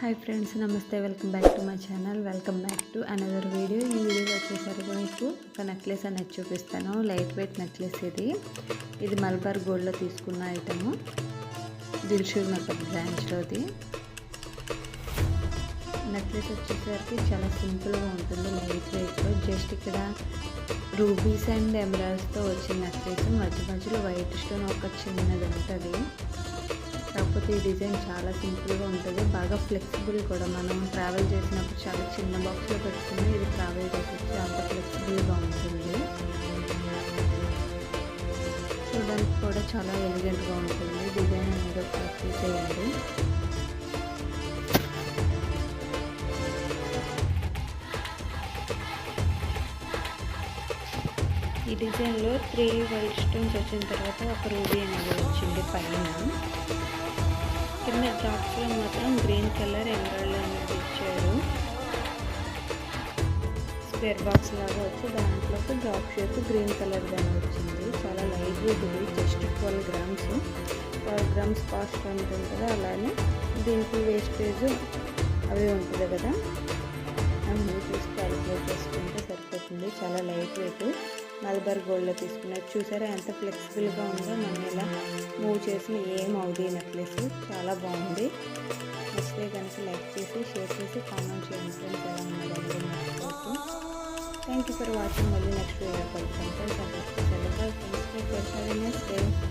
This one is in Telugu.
హాయ్ ఫ్రెండ్స్, నమస్తే. Welcome back to my channel. Welcome back to another video. ఈ వీడియోలో వచ్చేసరికి మీకు ఒక నెక్లెస్ అనేది చూపిస్తాను. లైట్ వెయిట్ నెక్లెస్ ఇది మల్బార్ గోల్డ్లో తీసుకున్న ఐటము. దిల్షుక్ మేకప్ బ్రాంచ్లోది నెక్లెస్ వచ్చేసరికి చాలా సింపుల్గా ఉంటుంది. లైట్ వెయిట్లో జస్ట్ ఇక్కడ రూబీస్ అండ్ ఎమరాల్డ్స్తో వచ్చిన నెక్లెస్. మధ్యలో వైట్ స్టోన్ ఒక చిన్నది ఉంటుంది. కాకపోతే ఈ డిజైన్ చాలా సింపుల్గా ఉంటుంది, బాగా ఫ్లెక్సిబుల్ కూడా. మనం ట్రావెల్ చేసినప్పుడు చాలా చిన్న బాక్స్లో పెట్టుకుని ఇది ట్రావెల్ చేసేసి అంత ఫ్లెక్సిబుల్గా ఉంటుంది. చూడడానికి కూడా చాలా ఎలిగెంట్గా ఉంటుంది. డిజైన్ అనేది ఒకసారి చేయండి. ఈ డిజైన్లో 3 వైట్ స్టోన్స్ వచ్చిన తర్వాత ఒక రూబీ అనేది వచ్చింది పైన. కింద డ్రాప్స్లో మాత్రం గ్రీన్ కలర్ ఎమరాల్డ్ అనేది ఇచ్చారు. స్క్వేర్ బాక్స్ లాగా వచ్చి దాంట్లోకి డ్రాప్ షేప్ గ్రీన్ కలర్ గానే వచ్చింది. చాలా లైట్ వెయిట్ ఇది. జస్ట్ 12 గ్రామ్స్ కాస్ట్ ఉంటుంటుంది. అలానే దీనికి వేస్టేజ్ అవి ఉంటుంది కదా, అన్నీ తీసి క్యాలిక్యులేట్ చేసుకుంటే సరిపోతుంది. చాలా లైట్ వెయిట్ మల్బార్ గోల్డ్లో తీసుకున్నారు. చూసారా ఎంత ఫ్లెక్సిబుల్గా ఉందో, మనం ఇలా మూవ్ చేసిన ఏమవుతుంది. నెక్లెస్ చాలా బాగుంది. నచ్చితే కనుక లైక్ చేసి షేర్ చేసి కామెంట్ చేయండి ఫ్రెండ్స్. ఎలా ఉన్నదండి మర్చిపోతూ. Thank you for watching. మళ్ళీ నెక్స్ట్ వీడియో కలుద్దాం ఫ్రెండ్స్. ఫ్రెండ్స్.